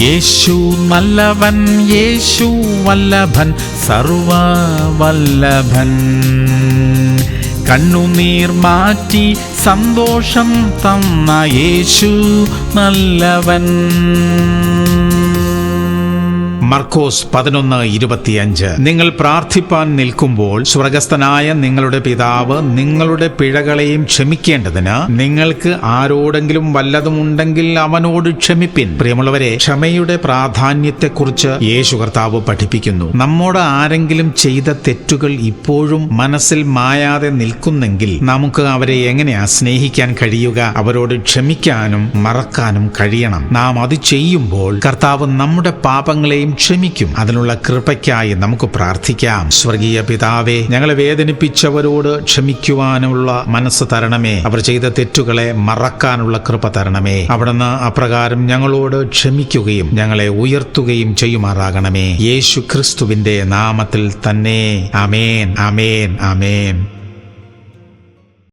യേശു നല്ലവൻ, യേശു വല്ലഭൻ, സർവവല്ലഭൻ. കണ്ണുനീർ മാറ്റി സന്തോഷം തന്ന യേശു നല്ലവൻ. മർക്കോസ് 11:25. നിങ്ങൾ പ്രാർത്ഥിപ്പാൻ നിൽക്കുമ്പോൾ സ്വർഗസ്ഥനായ നിങ്ങളുടെ പിതാവ് നിങ്ങളുടെ പിഴകളെയും ക്ഷമിക്കേണ്ടതിന് നിങ്ങൾക്ക് ആരോടെങ്കിലും വല്ലതുമുണ്ടെങ്കിൽ അവനോട് ക്ഷമിപ്പിൻ. പ്രിയമുള്ളവരെ, ക്ഷമയുടെ പ്രാധാന്യത്തെക്കുറിച്ച് യേശു കർത്താവ് പഠിപ്പിക്കുന്നു. നമ്മോട് ആരെങ്കിലും ചെയ്ത തെറ്റുകൾ ഇപ്പോഴും മനസ്സിൽ മായാതെ നിൽക്കുന്നെങ്കിൽ നമുക്ക് അവരെ എങ്ങനെയാ സ്നേഹിക്കാൻ കഴിയുക? അവരോട് ക്ഷമിക്കാനും മറക്കാനും കഴിയണം. നാം അത് ചെയ്യുമ്പോൾ കർത്താവ് നമ്മുടെ പാപങ്ങളെയും ക്ഷമിക്കും. അതിനുള്ള കൃപയ്ക്കായി നമുക്ക് പ്രാർത്ഥിക്കാം. സ്വർഗീയ പിതാവേ, ഞങ്ങളെ വേദനിപ്പിച്ചവരോട് ക്ഷമിക്കുവാനുള്ള മനസ്സ് തരണമേ. അവർ ചെയ്ത തെറ്റുകളെ മറക്കാനുള്ള കൃപ തരണമേ. അവിടുന്ന് അപ്രകാരം ഞങ്ങളോട് ക്ഷമിക്കുകയും ഞങ്ങളെ ഉയർത്തുകയും ചെയ്യുമാറാകണമേ. യേശു ക്രിസ്തുവിന്റെ നാമത്തിൽ തന്നെ. ആമേൻ, ആമേൻ, ആമേൻ.